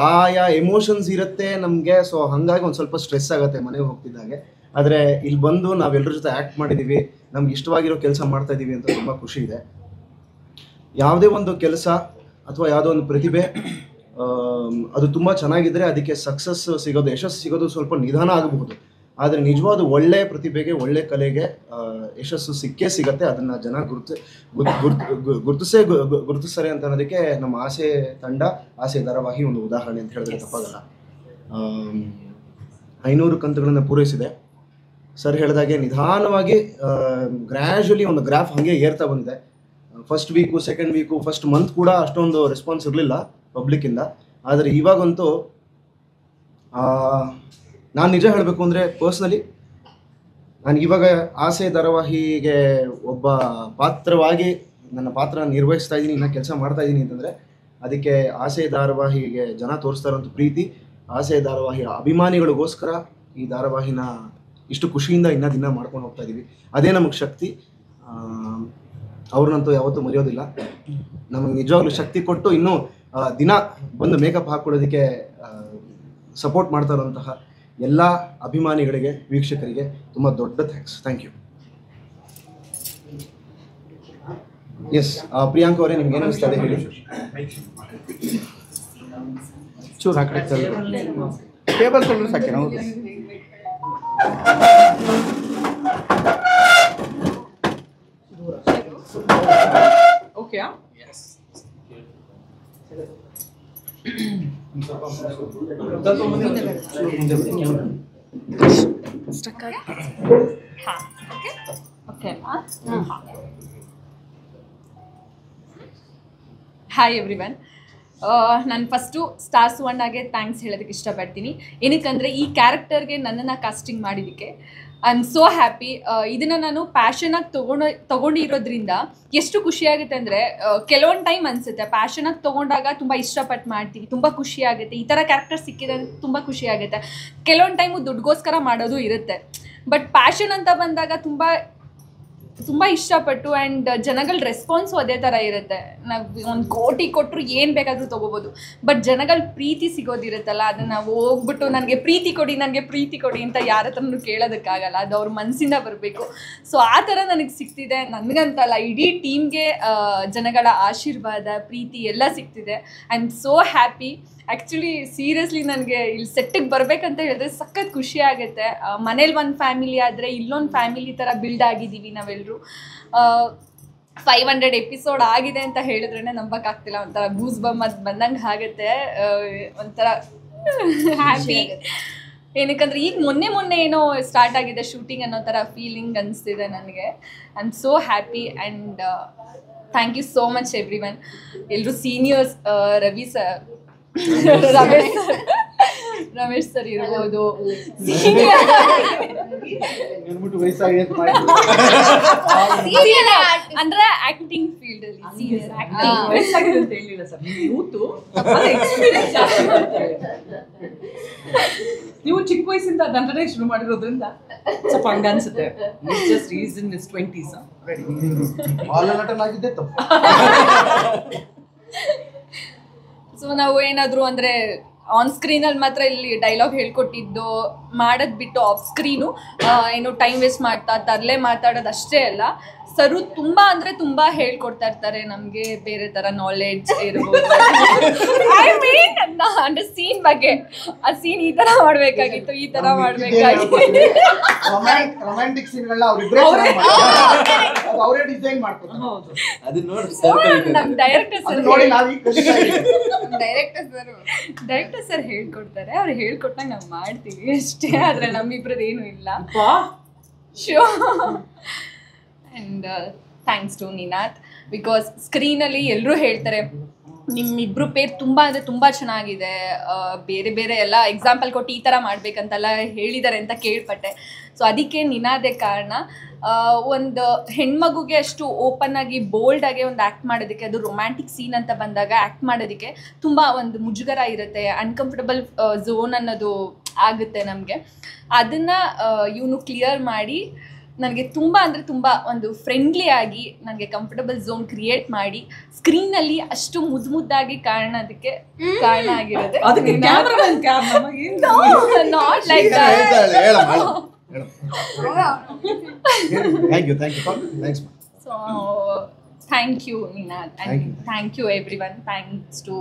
ಆಯಾ ಎಮೋಷನ್ಸ್ ಇರುತ್ತೆ ನಮಗೆ. ಸೊ ಹಾಗಾಗಿ ಒಂದು ಸ್ವಲ್ಪ ಸ್ಟ್ರೆಸ್ ಆಗುತ್ತೆ ಮನೆಗೆ ಹೋಗ್ತಿದ್ದಾಗೆ. ಆದರೆ ಇಲ್ಲಿ ಬಂದು ನಾವೆಲ್ಲರ ಜೊತೆ ಆ್ಯಕ್ಟ್ ಮಾಡಿದ್ದೀವಿ, ನಮ್ಗೆ ಇಷ್ಟವಾಗಿರೋ ಕೆಲಸ ಮಾಡ್ತಾ ಇದ್ದೀವಿ ಅಂತ ತುಂಬ ಖುಷಿ ಇದೆ. ಯಾವುದೇ ಒಂದು ಕೆಲಸ ಅಥವಾ ಯಾವುದೋ ಒಂದು ಪ್ರತಿಭೆ ಅದು ತುಂಬ ಚೆನ್ನಾಗಿದ್ದರೆ ಅದಕ್ಕೆ ಸಕ್ಸಸ್ ಸಿಗೋದು, ಯಶಸ್ಸು ಸಿಗೋದು ಸ್ವಲ್ಪ ನಿಧಾನ ಆಗಬಹುದು. ಆದರೆ ನಿಜವಾದ ಒಳ್ಳೆಯ ಪ್ರತಿಭೆಗೆ, ಒಳ್ಳೆ ಕಲೆಗೆ ಯಶಸ್ಸು ಸಿಕ್ಕೇ ಸಿಗತ್ತೆ. ಅದನ್ನು ಜನ ಗುರುತಿಸ್ತಾರೆ ಅಂತ ಅನ್ನೋದಕ್ಕೆ ನಮ್ಮ ಆಸೆ ತಂಡ, ಆಸೆ ಧಾರಾವಾಹಿ ಒಂದು ಉದಾಹರಣೆ ಅಂತ ಹೇಳಿದ್ರೆ ತಪ್ಪಾಗಲ್ಲ. 500 ಕಂತುಗಳನ್ನು ಪೂರೈಸಿದೆ. ಸರ್ ಹೇಳಿದಾಗೆ ನಿಧಾನವಾಗಿ ಗ್ರ್ಯಾಜುಲಿ ಒಂದು ಗ್ರಾಫ್ ಹಾಗೆ ಏರ್ತಾ ಬಂದಿದೆ. First week, second week, first month ಕೂಡ ಅಷ್ಟೊಂದು ರೆಸ್ಪಾನ್ಸ್ ಇರಲಿಲ್ಲ ಪಬ್ಲಿಕ್ಕಿಂದ. ಆದರೆ ಇವಾಗಂತೂ ನಾನು ನಿಜ ಹೇಳಬೇಕು ಅಂದರೆ ಪರ್ಸ್ನಲಿ ನಾನು ಇವಾಗ ಆಸೆ ಧಾರಾವಾಹಿಗೆ ಒಬ್ಬ ಪಾತ್ರವಾಗಿ ನನ್ನ ಪಾತ್ರ ನಿರ್ವಹಿಸ್ತಾ ಇದ್ದೀನಿ, ಇನ್ನು ಕೆಲಸ ಮಾಡ್ತಾ ಇದ್ದೀನಿ ಅಂತಂದರೆ ಅದಕ್ಕೆ ಆಸೆ ಧಾರಾವಾಹಿಗೆ ಜನ ತೋರಿಸ್ತಾ ಇರೋಂಥ ಪ್ರೀತಿ, ಆಸೆ ಧಾರಾವಾಹಿಯ ಅಭಿಮಾನಿಗಳಿಗೋಸ್ಕರ ಈ ಧಾರಾವಾಹಿನ ಇಷ್ಟು ಖುಷಿಯಿಂದ ದಿನ ಮಾಡ್ಕೊಂಡು ಹೋಗ್ತಾ ಇದ್ದೀವಿ. ಅದೇ ನಮಗೆ ಶಕ್ತಿ. ಅವ್ರನ್ನಂತೂ ಯಾವತ್ತೂ ಮರೆಯೋದಿಲ್ಲ. ನಮಗೆ ನಿಜವಾಗ್ಲೂ ಶಕ್ತಿ ಕೊಟ್ಟು ಇನ್ನೂ ದಿನ ಬಂದು ಮೇಕಪ್ ಹಾಕ್ಕೊಳ್ಳೋದಕ್ಕೆ ಸಪೋರ್ಟ್ ಮಾಡ್ತಾ ಇರೋಂತಹ ಎಲ್ಲ ಅಭಿಮಾನಿಗಳಿಗೆ, ವೀಕ್ಷಕರಿಗೆ ತುಂಬ ದೊಡ್ಡ ಥ್ಯಾಂಕ್ ಯು. ಎಸ್, ಪ್ರಿಯಾಂಕ ಅವರೇ, ನಿಮ್ಗೆ ಏನು ಅನಿಸ್ತಾ ಇದೆ ಹೇಳಿ. ಚೂರು ಹಾಕಿ ಟೇಬಲ್ ತೊಗೊಂಡು ಸಾಕೆ ನಾವು. ಓಕೆ. Hi everyone. ನಾನು ಫಸ್ಟು ಸ್ಟಾರ್ ಸುವರ್ಣಗೆ ಥ್ಯಾಂಕ್ಸ್ ಹೇಳೋದಕ್ಕೆ ಇಷ್ಟಪಡ್ತೀನಿ. ಏನಕ್ಕಂದರೆ ಈ ಕ್ಯಾರೆಕ್ಟರ್ಗೆ ನನ್ನನ್ನು ಕಾಸ್ಟಿಂಗ್ ಮಾಡಿದ್ದಕ್ಕೆ ಐ ಆಮ್ ಸೋ ಹ್ಯಾಪಿ. ಇದನ್ನು ನಾನು ಪ್ಯಾಷನಾಗಿ ತೊಗೊಂಡಿರೋದ್ರಿಂದ ಎಷ್ಟು ಖುಷಿಯಾಗುತ್ತೆ ಅಂದರೆ, ಕೆಲವೊಂದು ಟೈಮ್ ಅನಿಸುತ್ತೆ ಪ್ಯಾಷನಾಗಿ ತೊಗೊಂಡಾಗ ತುಂಬ ಇಷ್ಟಪಟ್ಟು ಮಾಡ್ತೀವಿ, ತುಂಬ ಖುಷಿ ಆಗುತ್ತೆ, ಈ ಥರ ಕ್ಯಾರೆಕ್ಟರ್ ಸಿಕ್ಕಿದೆ ತುಂಬ ಖುಷಿ ಆಗುತ್ತೆ. ಕೆಲವೊಂದು ಟೈಮು ದುಡ್ಡುಗೋಸ್ಕರ ಮಾಡೋದು ಇರುತ್ತೆ. ಬಟ್ ಪ್ಯಾಷನ್ ಅಂತ ಬಂದಾಗ ತುಂಬ ಇಷ್ಟಪಟ್ಟು ಆ್ಯಂಡ್ ಜನಗಳ ರೆಸ್ಪಾನ್ಸು ಅದೇ ಥರ ಇರುತ್ತೆ. ನಾವು 1 ಕೋಟಿ ಕೊಟ್ಟರು ಏನು ಬೇಕಾದರೂ ತೊಗೋಬೋದು. ಬಟ್ ಜನಗಳ ಪ್ರೀತಿ ಸಿಗೋದಿರುತ್ತಲ್ಲ, ಅದನ್ನು ನಾವು ಹೋಗ್ಬಿಟ್ಟು ನನಗೆ ಪ್ರೀತಿ ಕೊಡಿ ಅಂತ ಯಾರ ಹತ್ರನೂ ಕೇಳೋದಕ್ಕಾಗಲ್ಲ. ಅದು ಅವ್ರ ಮನಸ್ಸಿಂದ ಬರಬೇಕು. ಸೊ ಆ ಥರ ನನಗೆ ಸಿಗ್ತಿದೆ. ನನಗಂತಲ್ಲ, ಇಡೀ ಟೀಮ್ಗೆ ಜನಗಳ ಆಶೀರ್ವಾದ, ಪ್ರೀತಿ ಎಲ್ಲ ಸಿಗ್ತಿದೆ. I am so happy. Actually seriously ನನಗೆ ಇಲ್ಲಿ ಸೆಟ್ಟಿಗೆ ಬರಬೇಕಂತ ಹೇಳಿದ್ರೆ ಸಖತ್ ಖುಷಿ ಆಗುತ್ತೆ. ಮನೇಲಿ ಒಂದು ಫ್ಯಾಮಿಲಿ ಆದರೆ ಇಲ್ಲೊಂದು ಫ್ಯಾಮಿಲಿ ಥರ ಬಿಲ್ಡ್ ಆಗಿದ್ದೀವಿ ನಾವೆಲ್ಲರೂ. 500 ಎಪಿಸೋಡ್ ಆಗಿದೆ ಅಂತ ಹೇಳಿದ್ರೇ ನಂಬಕ್ಕಾಗ್ತಿಲ್ಲ. ಒಂಥರ ಬೂಸ್ ಬಂದು ಬಂದಂಗೆ ಆಗುತ್ತೆ. ಒಂಥರ ಹ್ಯಾಪಿ. ಏನಕ್ಕಂದ್ರೆ ಈಗ ಮೊನ್ನೆ ಏನೋ ಸ್ಟಾರ್ಟ್ ಆಗಿದೆ ಶೂಟಿಂಗ್ ಅನ್ನೋ ಥರ ಫೀಲಿಂಗ್ ಅನಿಸ್ತಿದೆ ನನಗೆ. I am so happy and thank you so much everyone. ಎಲ್ಲರೂ seniors, Ravi sir, Ramesh sir ಇರ್ಬೋದು, ಅಂದ್ರೆ ಆಕ್ಟಿಂಗ್ ಫೀಲ್ಡ್ ಅಲ್ಲಿ ಸೀನಿಯರ್ ಅಂತ ಹೇಳಿಲ್ಲ ಸರ್, ನೀವು ಚಿಕ್ಕ ವಯಸ್ಸಿಂದ ದಂಡನೆ ಶುರು ಮಾಡಿರೋದ್ರಿಂದ ಸ್ವಲ್ಪ ಹಂಗ ಅನ್ಸುತ್ತೆ. Just is in his 20s. ನಟನಾಗಿದ್ದೆ ತಪ್ಪು. ಸೊ ನಾವು ಏನಾದರೂ ಅಂದರೆ ಆನ್ ಸ್ಕ್ರೀನಲ್ಲಿ ಮಾತ್ರ ಇಲ್ಲಿ ಡೈಲಾಗ್ ಹೇಳ್ಕೊಟ್ಟಿದ್ದು ಮಾಡೋದು ಬಿಟ್ಟು ಆಫ್ ಸ್ಕ್ರೀನು ಏನು ಟೈಮ್ ವೇಸ್ಟ್ ಮಾಡ್ತಾ ತರಲೆ ಮಾತಾಡೋದು ಅಷ್ಟೇ ಅಲ್ಲ, ಸರು ತುಂಬ ಹೇಳ್ಕೊಡ್ತಾ ಇರ್ತಾರೆ ನಮಗೆ. ಬೇರೆ ಥರ ನಾಲೆಡ್ಜ್ ಇರ್ಬೋದು. ಐ ಮೀನ್ ಅಂದರೆ ಸೀನ್ ಬಗ್ಗೆ, ಆ ಸೀನ್ ಈ ಥರ ಮಾಡಬೇಕಾಗಿತ್ತು, ಈ ಥರ ಮಾಡಬೇಕಾಗಿತ್ತು. ರೊಮ್ಯಾಂಟಿಕ್ ಸೀನ್ಗಳನ್ನ ಅವರೇ ಡಿಸೈನ್ ಮಾಡ್ತಾರೆ. ನಮ್ಮ ಡೈರೆಕ್ಟರ್ ಸರ್ ಹೇಳ್ಕೊಡ್ತಾರೆ. ಅವ್ರು ಹೇಳ್ಕೊಟ್ಟಂಗೆ ನಾವು ಮಾಡ್ತೀವಿ ಅಷ್ಟೇ. ಆದರೆ ನಮ್ಮಿಬ್ರದ್ದು ಏನೂ ಇಲ್ಲ. Show and thanks to Ninath. Because ಸ್ಕ್ರೀನಲ್ಲಿ ಎಲ್ಲರೂ ಹೇಳ್ತಾರೆ ನಿಮ್ಮಿಬ್ರು ಪೇರ್ ತುಂಬ ಚೆನ್ನಾಗಿದೆ, ಬೇರೆ ಎಲ್ಲ ಎಕ್ಸಾಂಪಲ್ ಕೊಟ್ಟು ಈ ಥರ ಮಾಡಬೇಕಂತೆಲ್ಲ ಹೇಳಿದ್ದಾರೆ ಅಂತ ಕೇಳ್ಪಟ್ಟೆ. ಸೊ ಅದಕ್ಕೆ ನಿನಾದೇ ಕಾರಣ. ಒಂದು ಹೆಣ್ಮಗುಗೆ ಅಷ್ಟು ಓಪನ್ ಆಗಿ ಬೋಲ್ಡಾಗಿ ಒಂದು ಆ್ಯಕ್ಟ್ ಮಾಡೋದಕ್ಕೆ, ಅದು ರೊಮ್ಯಾಂಟಿಕ್ ಸೀನ್ ಅಂತ ಬಂದಾಗ ಆ್ಯಕ್ಟ್ ಮಾಡೋದಕ್ಕೆ ತುಂಬ ಒಂದು ಮುಜುಗರ ಇರುತ್ತೆ, ಅನ್ಕಂಫರ್ಟಬಲ್ ಝೋನ್ ಅನ್ನೋದು ಆಗುತ್ತೆ ನಮಗೆ. ಅದನ್ನು ಇವನು ಕ್ಲಿಯರ್ ಮಾಡಿ ನನಗೆ ತುಂಬ ಒಂದು ಫ್ರೆಂಡ್ಲಿ ಆಗಿ ನನಗೆ ಕಂಫರ್ಟಬಲ್ ಝೋನ್ ಕ್ರಿಯೇಟ್ ಮಾಡಿ ಸ್ಕ್ರೀನಲ್ಲಿ ಅಷ್ಟು ಮುದ್ದಾಗಿ ಕಾರಣೋದಕ್ಕೆ ಕಾರಣ ಆಗಿರೋದು. Not like so thank you Ninath and thank you everyone. Thanks to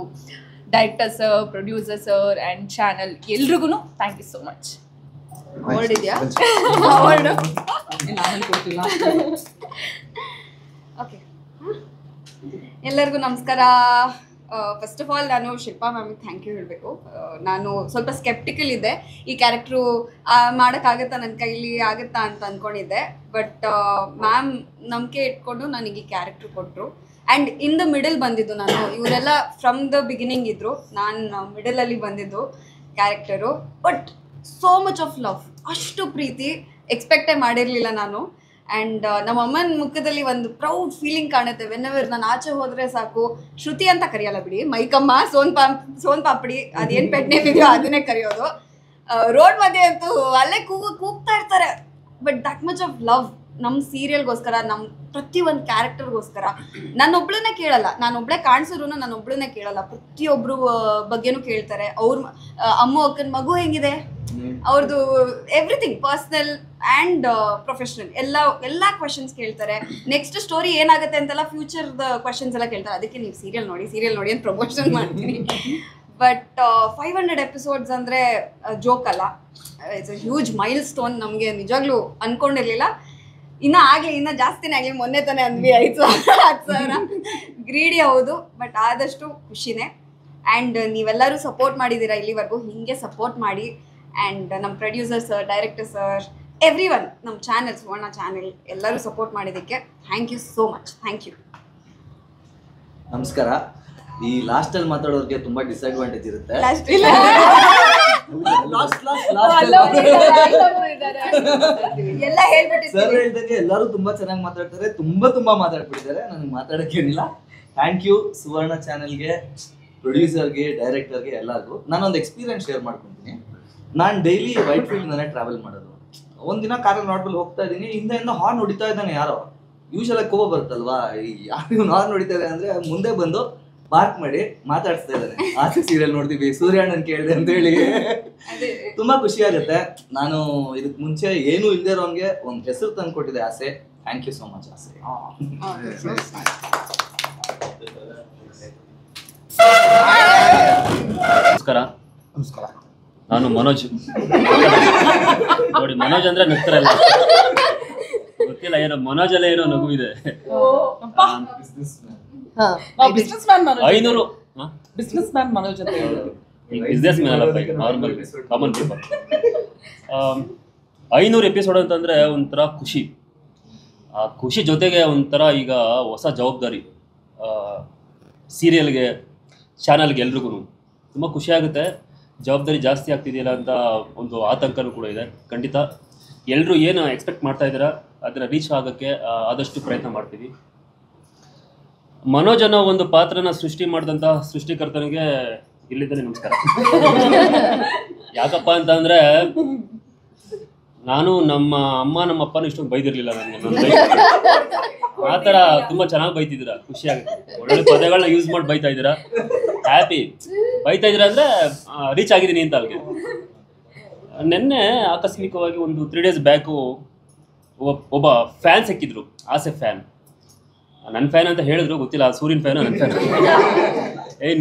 director sir, producer sir and channel ಎಲ್ರಿಗೂ ಥ್ಯಾಂಕ್ ಯು ಸೋ ಮಚ್. ಹೊರಡಿದ್ಯಾ? ಓಕೆ, ಎಲ್ಲರಿಗೂ ನಮಸ್ಕಾರ. ಫಸ್ಟ್ ಆಫ್ ಆಲ್ ನಾನು ಶಿಲ್ಪಾ ಮ್ಯಾಮಿಗೆ ಥ್ಯಾಂಕ್ ಯು ಹೇಳಬೇಕು. ನಾನು ಸ್ವಲ್ಪ ಸ್ಕೆಪ್ಟಿಕಲ್ ಇದ್ದೆ, ಈ ಕ್ಯಾರೆಕ್ಟ್ರು ಮಾಡೋಕ್ಕಾಗತ್ತಾ, ನನ್ನ ಕೈಲಿ ಆಗುತ್ತಾ ಅಂತ ಅಂದ್ಕೊಂಡಿದ್ದೆ. ಬಟ್ ಮ್ಯಾಮ್ ನಂಬಿಕೆ ಇಟ್ಕೊಂಡು ನನಗೆ ಈ ಕ್ಯಾರೆಕ್ಟ್ರು ಕೊಟ್ಟರು. ಆ್ಯಂಡ್ ಇನ್ ದ ಮಿಡಲ್ ಬಂದಿದ್ದು ನಾನು. ಇವರೆಲ್ಲ ಫ್ರಮ್ ದ ಬಿಗಿನಿಂಗ್ ಇದ್ದರು, ನಾನು ಮಿಡಲಲ್ಲಿ ಬಂದಿದ್ದು character. But so much of love, ಅಷ್ಟು ಪ್ರೀತಿ ಎಕ್ಸ್ಪೆಕ್ಟೇ ಮಾಡಿರಲಿಲ್ಲ ನಾನು. ಆ್ಯಂಡ್ ನಮ್ಮ ಅಮ್ಮನ ಮುಖದಲ್ಲಿ ಒಂದು ಪ್ರೌಡ್ ಫೀಲಿಂಗ್ ಕಾಣುತ್ತೆ. ವೆನ್ಎವರ್ ನಾನು ಆಚೆ ಹೋದರೆ ಸಾಕು, ಶ್ರುತಿ ಅಂತ ಕರೆಯಲ್ಲ ಬಿಡಿ, ಮೈಕಮ್ಮ, ಸೋನ್ ಪಾಪಡಿ, ಅದೇನು ಪೆಟ್ ನೇಮ್ ಇದೆಯೋ ಅದನ್ನೇ ಕರೆಯೋದು. ರೋಡ್ ಮಧ್ಯೆ ಅಂತೂ ಅಲ್ಲೇ ಕೂಗ್ತಾ ಇರ್ತಾರೆ. But that much of love ನಮ್ಮ ಸೀರಿಯಲ್ಗೋಸ್ಕರ, ನಮ್ಮ ಪ್ರತಿಯೊಂದು ಕ್ಯಾರೆಕ್ಟರ್ಗೋಸ್ಕರ. ನಾನೊಬ್ಳನ್ನೇ ಕೇಳಲ್ಲ, ನಾನೊಬ್ಳೆ ಕಾಣಿಸಿದ್ರು ನಾನೊಬ್ಳನ್ನೇ ಕೇಳಲ್ಲ, ಪ್ರತಿಯೊಬ್ಬರು ಬಗ್ಗೆನೂ ಕೇಳ್ತಾರೆ. ಅವ್ರ ಅಕ್ಕನ ಮಗು ಹೆಂಗಿದೆ, ಅವ್ರದ್ದು ಎವ್ರಿಥಿಂಗ್ ಪರ್ಸ್ನಲ್ ಆ್ಯಂಡ್ ಪ್ರೊಫೆಷ್ನಲ್ ಎಲ್ಲ ಕ್ವಶನ್ಸ್ ಕೇಳ್ತಾರೆ. ನೆಕ್ಸ್ಟ್ ಸ್ಟೋರಿ ಏನಾಗುತ್ತೆ ಅಂತೆಲ್ಲ ಫ್ಯೂಚರ್ದ ಕ್ವಶನ್ಸ್ ಎಲ್ಲ ಕೇಳ್ತಾರೆ. ಅದಕ್ಕೆ ನೀವು ಸೀರಿಯಲ್ ನೋಡಿ ಅಂತ ಪ್ರಮೋಷನ್ ಮಾಡ್ತೀನಿ. ಬಟ್ 500 ಎಪಿಸೋಡ್ಸ್ ಅಂದರೆ ಜೋಕ್ ಅಲ್ಲ, it's a huge milestone. ನಮಗೆ ನಿಜವಾಗ್ಲೂ ಅಂದ್ಕೊಂಡಿರಲಿಲ್ಲ. ಇನ್ನೂ ಜಾಸ್ತಿನೇ ಆಗಲಿ, ಮೊನ್ನೆ ತಾನೇ ಅಂದ್ವಿ 5,000 ಗ್ರೀಡಿ ಹೌದು, ಬಟ್ ಆದಷ್ಟು ಖುಷಿನೇ. ಆ್ಯಂಡ್ ನೀವೆಲ್ಲರೂ ಸಪೋರ್ಟ್ ಮಾಡಿದ್ದೀರಾ ಇಲ್ಲಿವರೆಗೂ, ಹೀಗೆ ಸಪೋರ್ಟ್ ಮಾಡಿ. ಆ್ಯಂಡ್ ನಮ್ಮ producer sir, director sir, everyone, ನಮ್ಮ ಚಾನೆಲ್ ಸುವರ್ಣ ಚಾನೆಲ್ ಎಲ್ಲರೂ ಸಪೋರ್ಟ್ ಮಾಡಿದ್ದಕ್ಕೆ thank you so much. Thank you. ನಮಸ್ಕಾರ. ಈ ಲಾಸ್ಟಲ್ಲಿ ಮಾತಾಡೋರಿಗೆ ತುಂಬ ಡಿಸ್ಅಡ್ವಾಂಟೇಜ್ ಇರುತ್ತೆ. ಎಲ್ಲ ಹೇಳ್ಬಿಟ್ಟಿರ್ತೀವಿ. ಸರ್ ಹೇಳ್ದಂಗೆ ಎಲ್ಲರೂ ತುಂಬಾ ಚೆನ್ನಾಗಿ ಮಾತಾಡ್ತಾರೆ, ತುಂಬಾ ಮಾತಾಡ್ಬಿಟ್ಟಿದ್ದಾರೆ. ನನಗೆ ಮಾತಾಡೋಕ್ಕೇನಿಲ್ಲ. ಥ್ಯಾಂಕ್ ಯು ಸುವರ್ಣ ಚಾನೆಲ್ಗೆ, ಪ್ರೊಡ್ಯೂಸರ್ಗೆ, ಡೈರೆಕ್ಟರ್ಗೆ, ಎಲ್ಲರಿಗೂ. ನಾನೊಂದು ಎಕ್ಸ್ಪೀರಿಯನ್ಸ್ ಶೇರ್ ಮಾಡ್ಕೊತೀನಿ. ನಾನು ಡೈಲಿ ವೈಟ್ ಫೀಲ್ಡ್ನೇ ಟ್ರಾವೆಲ್ ಮಾಡೋದು. ಒಂದಿನ ಕಾರಲ್ಲಿ ನೋಡ್ಬಲ್ಲಿ ಹೋಗ್ತಾ ಇದ್ದೀನಿ, ಹಿಂದೆಯಿಂದ ಹಾರ್ನ್ ಹೊಡಿತಾ ಇದ್ದಾನೆ ಯಾರೋ. ಯೂಶಲ್ ಕೋಪ ಬರುತ್ತಲ್ವಾ, ಯಾರು ಹಾರ್ನ್ ಹೊಡಿತಾ ಇದೆ ಅಂದ್ರೆ ಮುಂದೆ ಬಂದು ಪಾರ್ಕ್ ಮಾಡಿ ಮಾತಾಡ್ಸ್ತಾ ಇದ್ದಾನೆ. ಆಸೆ ಸೀರಿಯಲ್ ನೋಡ್ತೀವಿ, ಸೂರ್ಯಣ್ಣನ್ ಕೇಳಿದೆ ಅಂತ ಹೇಳಿ ತುಂಬಾ ಖುಷಿ ಆಗುತ್ತೆ. ನಾನು ಇದಕ್ ಮುಂಚೆ ಏನು ಇಲ್ದೇ ಇರೋಂಗೆ ಒಂದು ಹೆಸರು ತಂದು ಕೊಟ್ಟಿದೆ ಆಸೆ. ಥ್ಯಾಂಕ್ ಯು ಸೋ ಮಚ್ ಆಸೆ. ನಮಸ್ಕಾರ. ನಾನು ಮನೋಜ್. ನೋಡಿ, ಮನೋಜ್ ಅಂದ್ರೆ ನಗ್ತಾರಲ್ಲ, ಗೊತ್ತಿಲ್ಲ ಏನೋ ಮನೋಜ್ ಅಲ್ಲೇ ಏನೋ ನಗು ಇದೆ. Business man Manoj. 500 business man Manoj ಅಂತ ಹೇಳಿದ್ರು. ಬಿಸ್ನೆಸ್ ಮ್ಯಾನ್ ಅಲ್ಲ, ನಾರ್ಮಲ್ ಕಾಮನ್ ಪೀಪಲ್. 500 ಎಪಿಸೋಡ್ ಅಂತಂದ್ರೆ ಒಂಥರ ಖುಷಿ. ಆ ಖುಷಿ ಜೊತೆಗೆ ಒಂಥರ ಈಗ ಹೊಸ ಜವಾಬ್ದಾರಿ. ಸೀರಿಯಲ್ಗೆ, ಚಾನಲ್ಗೆ ಎಲ್ರಿಗೂ ತುಂಬ ಖುಷಿ ಆಗುತ್ತೆ. ಜವಾಬ್ದಾರಿ ಜಾಸ್ತಿ ಆಗ್ತಿದೆಯಲ್ಲ ಅಂತ ಒಂದು ಆತಂಕನೂ ಕೂಡ ಇದೆ. ಖಂಡಿತ ಎಲ್ಲರೂ ಏನು ಎಕ್ಸ್ಪೆಕ್ಟ್ ಮಾಡ್ತಾ ಇದ್ದೀರಾ ಅದನ್ನು ರೀಚ್ ಆಗೋಕ್ಕೆ ಆದಷ್ಟು ಪ್ರಯತ್ನ ಮಾಡ್ತೀವಿ. ಮನೋಜ್ ಅನ್ನೋ ಒಂದು ಪಾತ್ರನ ಸೃಷ್ಟಿ ಮಾಡಿದಂಥ ಸೃಷ್ಟಿಕರ್ತನಿಗೆ ಇಲ್ಲಿದ್ದಾನೆ ನಮಸ್ಕಾರ. ಯಾಕಪ್ಪ ಅಂತಂದರೆ ನಾನು ನಮ್ಮ ಅಮ್ಮ ನಮ್ಮ ಅಪ್ಪನೂ ಇಷ್ಟೊಂದು ಬೈದಿರಲಿಲ್ಲ ನನಗೆ. ಆ ಥರ ತುಂಬ ಚೆನ್ನಾಗಿ ಬೈತಿದ್ದೀರಾ, ಖುಷಿ ಆಗುತ್ತೆ. ಒಳ್ಳೆ ಪದಗಳನ್ನ ಯೂಸ್ ಮಾಡಿ ಬೈತಾ ಇದ್ದೀರಾ, ಹ್ಯಾಪಿ. ಬೈತಾ ಇದ್ದೀರಾ ಅಂದರೆ ರೀಚ್ ಆಗಿದ್ದೀನಿ ಅಂತ ಅಲ್ಲಿಗೆ. ನಿನ್ನೆ ಆಕಸ್ಮಿಕವಾಗಿ ಒಂದು 3 days ಬ್ಯಾಕು ಒಬ್ಬ ಫ್ಯಾನ್ ಸಿಕ್ಕಿದ್ರು, ಆಸೆ ಫ್ಯಾನ್. ನನ್ನ ಫ್ಯಾನ್ ಅಂತ ಹೇಳಿದ್ರು, ಗೊತ್ತಿಲ್ಲ ಸೂರ್ಯನ ಫ್ಯಾನು ನನ್ನ ಫ್ಯಾನ್.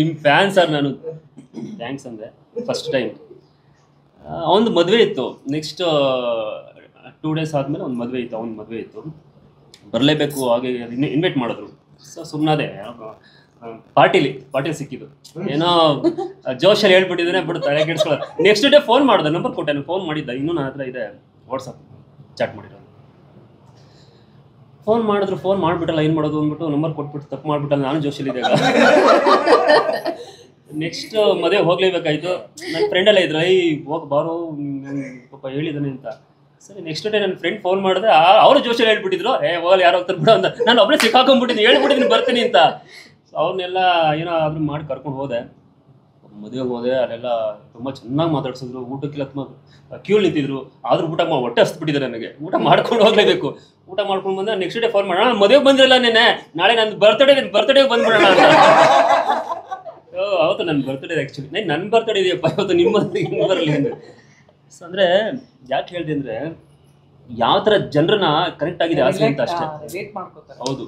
ನಿಮ್ಮ ಫ್ಯಾನ್ ಸರ್ ನಾನು. ಥ್ಯಾಂಕ್ಸ್ ಅಂದೆ ಫಸ್ಟ್ ಟೈಮ್. ಅವನದು ಮದುವೆ ಇತ್ತು. ನೆಕ್ಸ್ಟ್ 2 days ಆದಮೇಲೆ ಒಂದು ಮದುವೆ ಇತ್ತು, ಅವ್ನ ಮದುವೆ ಇತ್ತು, ಬರಲೇಬೇಕು. ಹಾಗೆ ಇನ್ವೈಟ್ ಮಾಡಿದ್ರು. ಸೊ ಸುಮ್ಮನಾದೆ. ಪಾರ್ಟಿಲಿ ಸಿಕ್ಕಿದ್ದು ಏನೋ ಜೋಶಲ್ಲಿ ಹೇಳ್ಬಿಟ್ಟಿದ್ದಾನೆ, ಬಿಡು ತಲೆ ಕೆಡಿಸ್ಕೊಳ್ಳೋದು. ನೆಕ್ಸ್ಟ್ ಡೇ ಫೋನ್ ಮಾಡಿದೆ, ನಂಬರ್ ಕೊಟ್ಟೆ, ನಾನು ಫೋನ್ ಮಾಡಿದ್ದ, ಇನ್ನೂ ನನ್ನ ಹತ್ರ ಇದೆ, ವಾಟ್ಸಪ್ ಚಾಟ್ ಮಾಡಿರೋದು. ಫೋನ್ ಮಾಡಿದ್ರು, ಫೋನ್ ಮಾಡಿಬಿಟ್ಟಲ್ಲ, ಏನು ಮಾಡೋದು ಅಂದ್ಬಿಟ್ಟು ನಂಬರ್ ಕೊಟ್ಬಿಟ್ಟು ತಪ್ಪು ಮಾಡಿಬಿಟ್ಟಲ್ಲ. ನಾನು ಜೋಶಲ್ಲಿದ್ದೆ. ನೆಕ್ಸ್ಟ್ ಮದುವೆ ಹೋಗ್ಲೇಬೇಕಾಯ್ತು. ನನ್ನ ಫ್ರೆಂಡೆಲ್ಲ ಇದ್ರು, ಹೋಗಿ ಬಾರೋ ಪಾಪ ಹೇಳಿದ್ದಾನೆ ಅಂತ. ಸರಿ, ನೆಕ್ಸ್ಟ್ ಡೇ ನನ್ನ ಫ್ರೆಂಡ್ ಫೋನ್ ಮಾಡಿದ್ರೆ ಅವರು ಜೋಶಲ್ಲಿ ಹೇಳ್ಬಿಟ್ಟಿದ್ರು, ಹೋಗಲ್ಲ ಯಾರು ಹೋಗ್ತಾರೆ ಬಿಡು ಅಂತ. ನಾನು ಒಬ್ಬನೇ ಸಿಕ್ಕಾಕೊಂಡ್ಬಿಟ್ಟಿದ್ದೀನಿ, ಹೇಳ್ಬಿಟ್ಟಿದ್ದೀನಿ ಬರ್ತೀನಿ ಅಂತ. ಸೊ ಅವ್ರನ್ನೆಲ್ಲ ಏನೋ ಆದ್ರೂ ಮಾಡಿ ಕರ್ಕೊಂಡು ಹೋದೆ. ಮದುವೆಗೆ ಹೋದೆ. ಅಲ್ಲೆಲ್ಲ ತುಂಬ ಚೆನ್ನಾಗಿ ಮಾತಾಡ್ಸಿದ್ರು. ಊಟಕ್ಕೆಲ್ಲ ತುಂಬ ಕ್ಯೂ ನಿಂತಿದ್ರು. ಆದ್ರೂ ಊಟ ಹೊಟ್ಟೆ ಹಸ್ಬಿಟ್ಟಿದೆ ನನಗೆ. ಊಟ ಮಾಡ್ಕೊಂಡು ಹೋಗ್ಲೇಬೇಕು. ಊಟ ಮಾಡ್ಕೊಂಡು ಬಂದೆ. ನೆಕ್ಸ್ಟ್ ಡೇ ಫೋನ್ ಮಾಡೋಣ, ನಾನು ಮದುವೆಗೆ ಬಂದಿರಲ್ಲ ನೆನೆ, ನಾಳೆ ನನ್ನ ಬರ್ತ್ಡೇಗೆ ಬಂದ್ಬಿಡೋಣ ಅಂತ. ಅವತ್ತು ನನ್ನ ಬರ್ತ್ಡೇ ಆ್ಯಕ್ಚುಲಿ. ನನ್ನ ಬರ್ತ್ಡೇ ಇದೆಯಪ್ಪ ಇವತ್ತು, ನಿಮ್ಮ ಬರಲಿ ಅಂತ. ಸೊ ಅಂದರೆ ಯಾಕೆ ಹೇಳಿದೆ ಅಂದರೆ ಯಾವ ಥರ ಜನರನ್ನ ಕನೆಕ್ಟ್ ಆಗಿದೆ ಆಸೆ ಅಂತ ಅಷ್ಟೇ. ಹೌದು,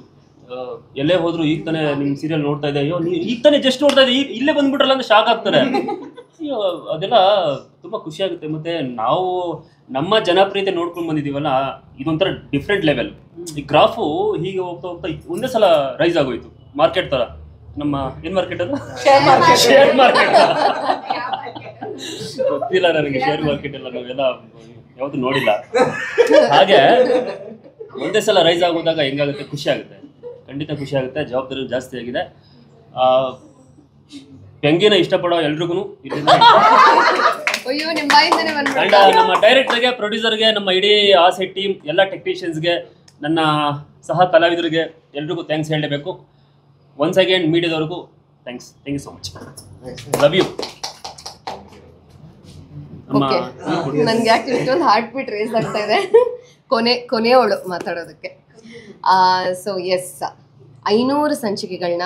ಎಲ್ಲೇ ಹೋದ್ರು ಈಗ ತಾನೇ ನಿಮ್ಮ ಸೀರಿಯಲ್ ನೋಡ್ತಾ ಇದ್ದೆ, ಅಯ್ಯೋ ನೀವು ಈಗ ತಾನೇ ಜಸ್ಟ್ ನೋಡ್ತಾ ಇದ್ದೆ, ಇಲ್ಲೇ ಬಂದ್ಬಿಟ್ರಲ್ಲ ಅಂತ ಶಾಕ್ ಆಗ್ತಾರೆ. ಅದೆಲ್ಲ ತುಂಬ ಖುಷಿ ಆಗುತ್ತೆ. ಮತ್ತು ನಾವು ನಮ್ಮ ಜನಪ್ರಿಯತೆ ನೋಡ್ಕೊಂಡು ಬಂದಿದ್ದೀವಲ್ಲ, ಇದೊಂಥರ ಡಿಫ್ರೆಂಟ್ ಲೆವೆಲ್. ಈ ಗ್ರಾಫು ಹೀಗೆ ಹೋಗ್ತಾ ಹೋಗ್ತಾ ಒಂದೇ ಸಲ ರೈಸ್ ಆಗೋಯ್ತು. ಮಾರ್ಕೆಟ್ ಥರ. ನಮ್ಮ ಏನು ಮಾರ್ಕೆಟ್ ಅದು? Share market. ಗೊತ್ತಿಲ್ಲ ನನಗೆ ಶೇರ್ ಮಾರ್ಕೆಟ್ ಎಲ್ಲ, ನಾವೆಲ್ಲ ಯಾವತ್ತೂ ನೋಡಿಲ್ಲ. ಹಾಗೆ ಒಂದೇ ಸಲ ರೈಸ್ ಆಗೋದಾಗ ಹೆಂಗಾಗುತ್ತೆ, ಖುಷಿ ಆಗುತ್ತೆ. ಖಂಡಿತ ಖುಷಿ ಆಗುತ್ತೆ. ಜವಾಬ್ದಾರಿ ಜಾಸ್ತಿ ಆಗಿದೆ. ವ್ಯಂಗ್ಯನ ಇಷ್ಟಪಡೋ ಎಲ್ರಿಗೂ ಇಲ್ಲಿಂದ ನಮ್ಮ ಡೈರೆಕ್ಟರ್ಗೆ, ಪ್ರೊಡ್ಯೂಸರ್ಗೆ, ನಮ್ಮ ಇಡೀ ಆಸೆ ಟೀಮ್, ಎಲ್ಲ ಟೆಕ್ನಿಷಿಯನ್ಸ್ಗೆ, ನನ್ನ ಸಹ ಕಲಾವಿದರಿಗೆ ಎಲ್ರಿಗೂ ಥ್ಯಾಂಕ್ಸ್ ಹೇಳಲೇಬೇಕು. ಒನ್ಸ್ ಅಗೇನ್ ಮೀಡಿಯಾದವ್ರಿಗೂ thanks you so much. Love you. ನನ್ಗೆ ಯಾಕೆ ಇಷ್ಟೊಂದು ಹಾರ್ಟ್ ಬೀಟ್ ರೇಸ್ ಆಗ್ತಾ ಇದೆ. ಕೊನೆಯವಳು ಮಾತಾಡೋದಕ್ಕೆ. ಸೊ ಎಸ್, 500 ಸಂಚಿಕೆಗಳನ್ನ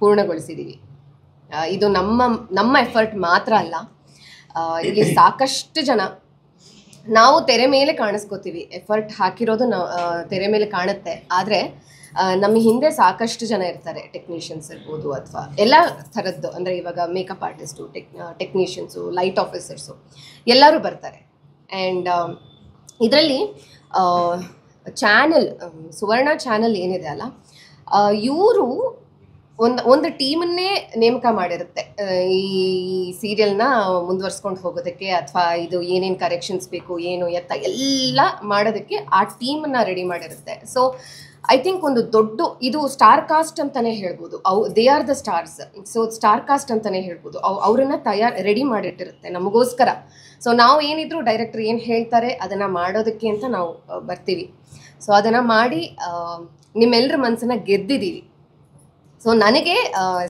ಪೂರ್ಣಗೊಳಿಸಿದ್ದೀವಿ. ಇದು ನಮ್ಮ ಎಫರ್ಟ್ ಮಾತ್ರ ಅಲ್ಲ. ಇಲ್ಲಿ ಸಾಕಷ್ಟು ಜನ, ನಾವು ತೆರೆ ಮೇಲೆ ಕಾಣಿಸ್ಕೋತೀವಿ, ಎಫರ್ಟ್ ಹಾಕಿರೋದು ತೆರೆ ಮೇಲೆ ಕಾಣುತ್ತೆ. ಆದರೆ ನಮ್ಮ ಹಿಂದೆ ಸಾಕಷ್ಟು ಜನ ಇರ್ತಾರೆ. ಟೆಕ್ನಿಷಿಯನ್ಸ್ ಇರ್ಬೋದು, ಅಥವಾ ಎಲ್ಲ ಥರದ್ದು. ಅಂದರೆ ಇವಾಗ makeup artist, technicians, light officers ಎಲ್ಲರೂ ಬರ್ತಾರೆ. ಆ್ಯಂಡ್ ಇದರಲ್ಲಿ ಚಾನಲ್, ಸುವರ್ಣ ಚಾನಲ್ ಏನಿದೆ ಅಲ್ಲ, ಇವರು ಒಂದು ಟೀಮನ್ನೇ ನೇಮಕ ಮಾಡಿರುತ್ತೆ ಈ ಸೀರಿಯಲ್ನ ಮುಂದುವರ್ಸ್ಕೊಂಡು ಹೋಗೋದಕ್ಕೆ, ಅಥವಾ ಇದು ಏನೇನು ಕರೆಕ್ಷನ್ಸ್ ಬೇಕು, ಏನು ಎತ್ತ ಎಲ್ಲ ಮಾಡೋದಕ್ಕೆ ಆ ಟೀಮನ್ನು ರೆಡಿ ಮಾಡಿರುತ್ತೆ. ಸೊ ಐ ಥಿಂಕ್ ಒಂದು ದೊಡ್ಡ ಇದು ಸ್ಟಾರ್ ಕಾಸ್ಟ್ ಅಂತಾನೆ ಹೇಳ್ಬೋದು. They are the stars. So star cast ಅಂತಾನೆ ಹೇಳ್ಬೋದು. ಅವರನ್ನ ರೆಡಿ ಮಾಡಿಟ್ಟಿರುತ್ತೆ ನಮಗೋಸ್ಕರ. ಸೊ ನಾವು ಏನಿದ್ರು ಡೈರೆಕ್ಟರ್ ಏನು ಹೇಳ್ತಾರೆ ಅದನ್ನ ಮಾಡೋದಕ್ಕೆ ಅಂತ ನಾವು ಬರ್ತೀವಿ. ಸೊ ಅದನ್ನ ಮಾಡಿ ನಿಮ್ಮೆಲ್ಲರ ಮನಸ್ಸನ್ನ ಗೆದ್ದಿದ್ದೀವಿ. ಸೊ ನನಗೆ